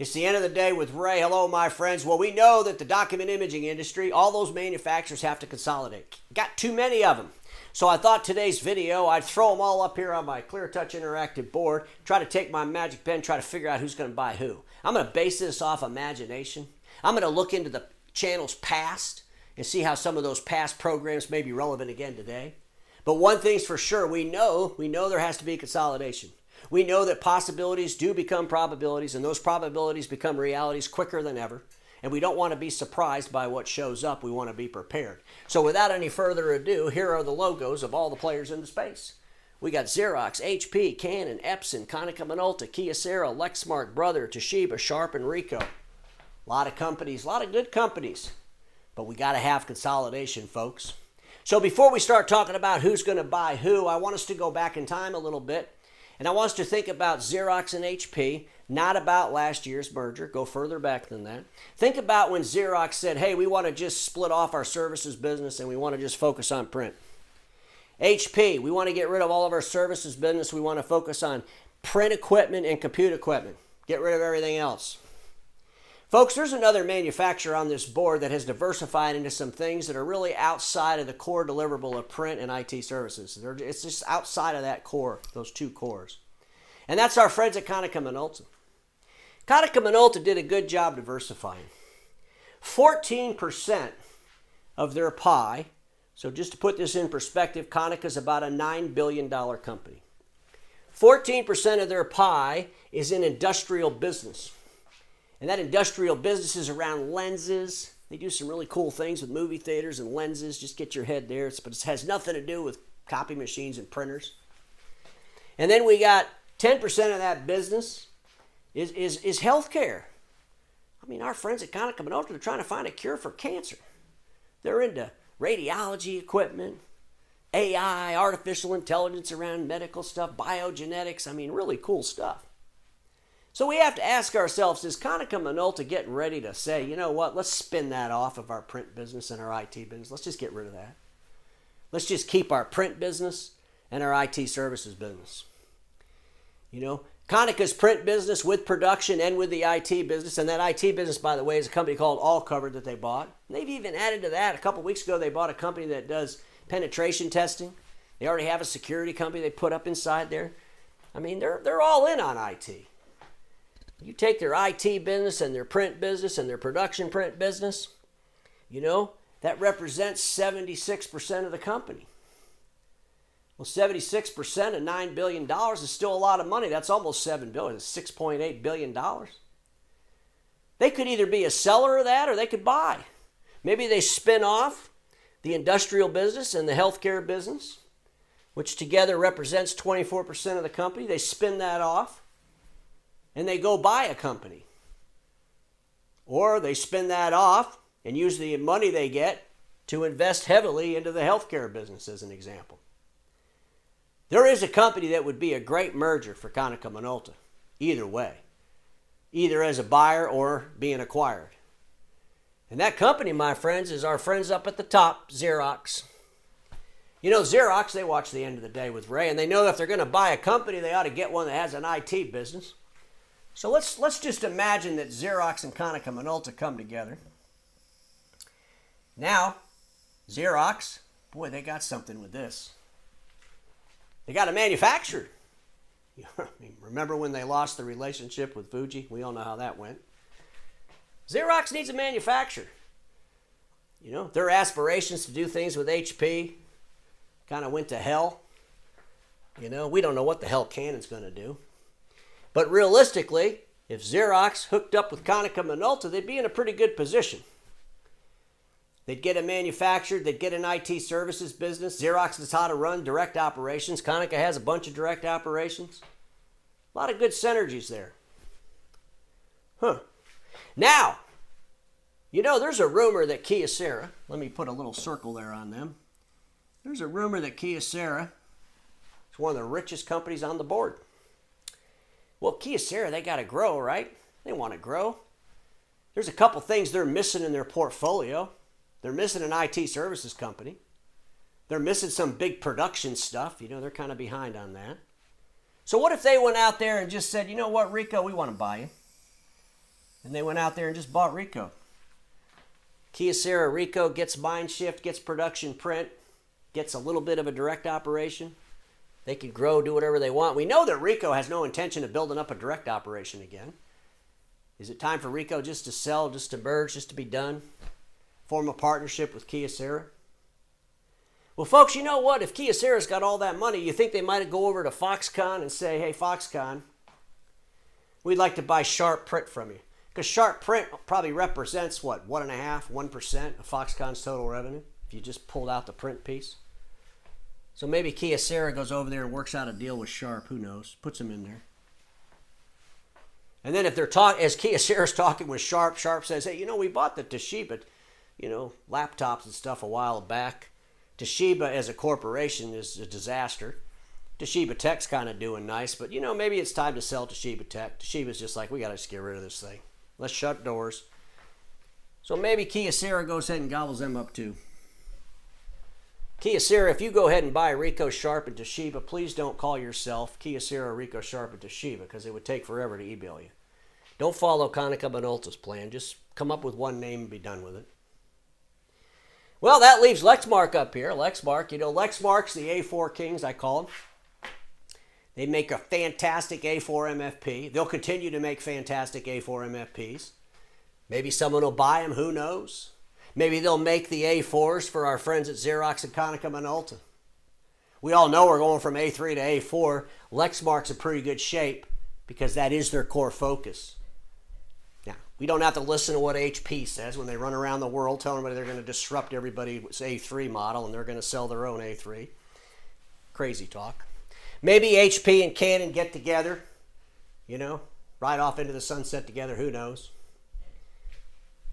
It's the end of the day with Ray. Hello, my friends. Well, we know that the document imaging industry, all those manufacturers have to consolidate. Got too many of them. So I thought today's video, I'd throw them all up here on my ClearTouch interactive board, try to take my magic pen, try to figure out who's going to buy who. I'm going to base this off imagination. I'm going to look into the channel's past and see how some of those past programs may be relevant again today. But one thing's for sure, we know there has to be consolidation. We know that possibilities do become probabilities, and those probabilities become realities quicker than ever. And we don't want to be surprised by what shows up. We want to be prepared. So without any further ado, here are the logos of all the players in the space. We got Xerox, HP, Canon, Epson, Konica Minolta, Kyocera, Lexmark, Brother, Toshiba, Sharp, and Ricoh. A lot of companies, a lot of good companies. But we got to have consolidation, folks. So before we start talking about who's going to buy who, I want us to go back in time a little bit. And I want us to think about Xerox and HP, not about last year's merger. Go further back than that. Think about when Xerox said, hey, we want to just split off our services business and we want to just focus on print. HP, we want to get rid of all of our services business. We want to focus on print equipment and compute equipment. Get rid of everything else. Folks, there's another manufacturer on this board that has diversified into some things that are really outside of the core deliverable of print and IT services. It's just outside of that core, those two cores. And that's our friends at Konica Minolta. Konica Minolta did a good job diversifying. 14% of their pie, so just to put this in perspective, Konica is about a $9 billion company. 14% of their pie is in industrial business. And that industrial business is around lenses. They do some really cool things with movie theaters and lenses. Just get your head there. But it has nothing to do with copy machines and printers. And then we got 10% of that business is healthcare. I mean, our friends at Konica Minolta are trying to find a cure for cancer. They're into radiology equipment, AI, artificial intelligence around medical stuff, biogenetics. I mean, really cool stuff. So we have to ask ourselves, is Konica Minolta getting ready to say, you know what, let's spin that off of our print business and our IT business. Let's just get rid of that. Let's just keep our print business and our IT services business. You know, Konica's print business with production and with the IT business, and that IT business, by the way, is a company called All Covered that they bought. And they've even added to that. A couple weeks ago, they bought a company that does penetration testing. They already have a security company they put up inside there. I mean, they're all in on IT. You take their IT business and their print business and their production print business, you know, that represents 76% of the company. Well, 76% of $9 billion is still a lot of money. That's almost $7 billion. It's $6.8 billion. They could either be a seller of that or they could buy. Maybe they spin off the industrial business and the healthcare business, which together represents 24% of the company. They spin that off. And they go buy a company. Or they spin that off and use the money they get to invest heavily into the healthcare business, as an example. There is a company that would be a great merger for Konica Minolta, either way. Either as a buyer or being acquired. And that company, my friends, is our friends up at the top, Xerox. You know, Xerox, they watch the end of the day with Ray, and they know that if they're going to buy a company, they ought to get one that has an IT business. So let's just imagine that Xerox and Konica Minolta come together. Now, Xerox, boy, they got something with this. They got a manufacturer. Remember when they lost the relationship with Fuji? We all know how that went. Xerox needs a manufacturer. You know, their aspirations to do things with HP kind of went to hell. You know, we don't know what the hell Canon's going to do. But realistically, if Xerox hooked up with Konica Minolta, they'd be in a pretty good position. They'd get a manufacturer, they'd get an IT services business. Xerox knows how to run direct operations. Konica has a bunch of direct operations. A lot of good synergies there. Now, you know, there's a rumor that Kyocera, let me put a little circle there on them. There's a rumor that Kyocera is one of the richest companies on the board. Well, Kyocera, they got to grow, right? They want to grow. There's a couple things they're missing in their portfolio. They're missing an IT services company. They're missing some big production stuff. You know, they're kind of behind on that. So what if they went out there and just said, you know what, Rico, we want to buy you. And they went out there and just bought Ricoh. Kyocera, Ricoh gets mind shift, gets production print, gets a little bit of a direct operation. They can grow, do whatever they want. We know that Ricoh has no intention of building up a direct operation again. Is it time for Ricoh just to sell, just to merge, just to be done? Form a partnership with Kyocera? Well, folks, you know what? If Kyocera's got all that money, you think they might go over to Foxconn and say, hey, Foxconn, we'd like to buy Sharp Print from you. Because Sharp Print probably represents, what, 1.5%, 1% of Foxconn's total revenue, if you just pulled out the print piece. So maybe Kyocera goes over there and works out a deal with Sharp. Who knows? Puts them in there. And then if they're as Kyocera's talking with Sharp, Sharp says, hey, we bought the Toshiba, laptops and stuff a while back. Toshiba as a corporation is a disaster. Toshiba Tech's kind of doing nice, but maybe it's time to sell Toshiba Tech. Toshiba's just like, we got to just get rid of this thing. Let's shut doors. So maybe Kyocera goes ahead and gobbles them up too. Kyocera, if you go ahead and buy Ricoh, Sharp, and Toshiba, please don't call yourself Kyocera, Ricoh, Sharp, and Toshiba because it would take forever to email you. Don't follow Konica Minolta's plan. Just come up with one name and be done with it. Well, that leaves Lexmark up here. Lexmark, Lexmark's the A4 Kings, I call them. They make a fantastic A4 MFP. They'll continue to make fantastic A4 MFPs. Maybe someone will buy them, who knows? Maybe they'll make the A4s for our friends at Xerox and Konica Minolta. We all know we're going from A3 to A4. Lexmark's in pretty good shape because that is their core focus. Now, we don't have to listen to what HP says when they run around the world telling everybody they're going to disrupt everybody's A3 model and they're going to sell their own A3. Crazy talk. Maybe HP and Canon get together, ride off into the sunset together, who knows?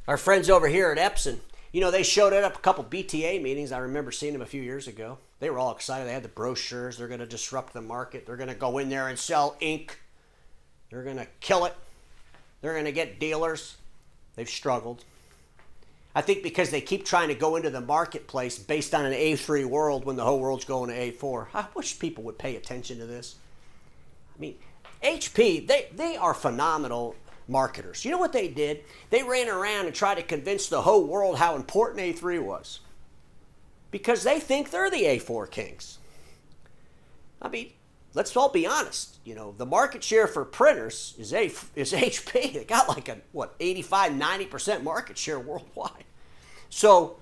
Our friends over here at Epson, they showed up a couple BTA meetings. I remember seeing them a few years ago. They were all excited. They had the brochures. They're going to disrupt the market. They're going to go in there and sell ink. They're going to kill it. They're going to get dealers. They've struggled. I think because they keep trying to go into the marketplace based on an A3 world when the whole world's going to A4. I wish people would pay attention to this. I mean, HP, they are phenomenal marketers. You know what they did? They ran around and tried to convince the whole world how important A3 was. Because they think they're the A4 kings. I mean, let's all be honest. The market share for printers is HP. They got like 85, 90% market share worldwide. So,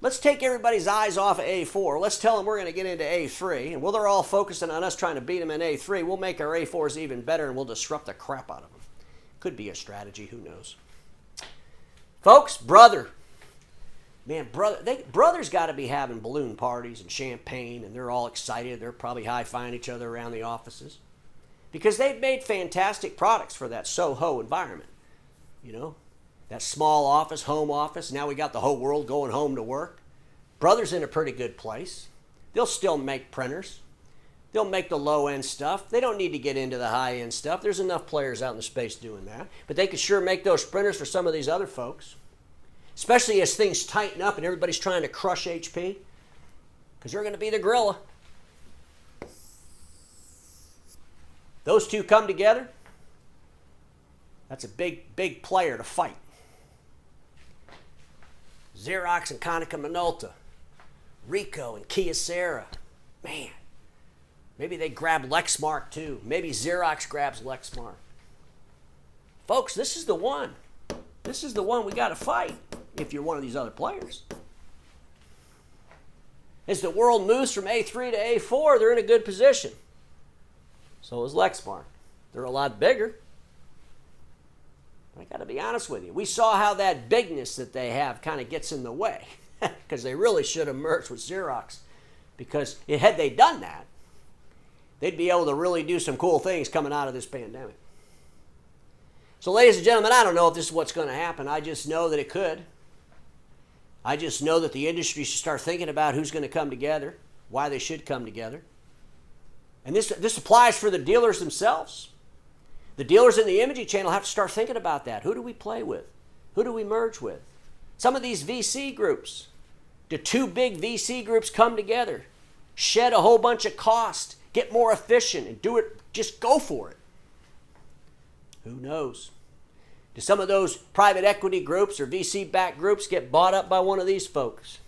let's take everybody's eyes off of A4. Let's tell them we're going to get into A3. And while they're all focusing on us trying to beat them in A3, we'll make our A4s even better and we'll disrupt the crap out of them. Could be a strategy. Who knows? Folks, brother. Man, brothers got to be having balloon parties and champagne, and they're all excited. They're probably high-fiving each other around the offices because they've made fantastic products for that Soho environment. That small office, home office. Now we got the whole world going home to work. Brothers in a pretty good place. They'll still make printers. They'll make the low-end stuff. They don't need to get into the high-end stuff. There's enough players out in the space doing that. But they could sure make those printers for some of these other folks. Especially as things tighten up and everybody's trying to crush HP. Because you're going to be the gorilla. Those two come together. That's a big player to fight. Xerox and Konica Minolta. Ricoh and Kyocera. Man. Maybe they grab Lexmark too. Maybe Xerox grabs Lexmark. Folks, this is the one. This is the one we got to fight if you're one of these other players. As the world moves from A3 to A4, they're in a good position. So is Lexmark. They're a lot bigger. I got to be honest with you. We saw how that bigness that they have kind of gets in the way because they really should have merged with Xerox because had they done that, they'd be able to really do some cool things coming out of this pandemic. So ladies and gentlemen, I don't know if this is what's going to happen. I just know that it could. I just know that the industry should start thinking about who's going to come together, why they should come together. And this applies for the dealers themselves. The dealers in the imaging channel have to start thinking about that. Who do we play with? Who do we merge with? Some of these VC groups. Do two big VC groups come together, shed a whole bunch of cost, get more efficient, and do it, just go for it? Who knows? Do some of those private equity groups or VC-backed groups get bought up by one of these folks?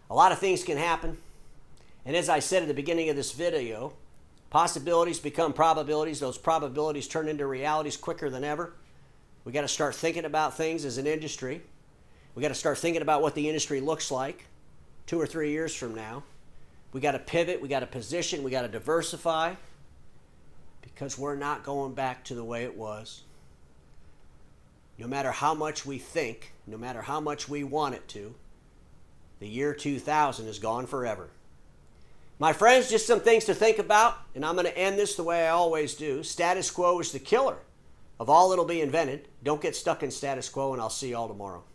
A lot of things can happen. And as I said at the beginning of this video, possibilities become probabilities. Those probabilities turn into realities quicker than ever. We got to start thinking about things as an industry. We got to start thinking about what the industry looks like 2 or 3 years from now. We got to pivot. We got to position. We got to diversify, because we're not going back to the way it was. No matter how much we think, no matter how much we want it to, the year 2000 is gone forever. My friends, just some things to think about, and I'm going to end this the way I always do. Status quo is the killer of all that'll be invented. Don't get stuck in status quo, and I'll see you all tomorrow.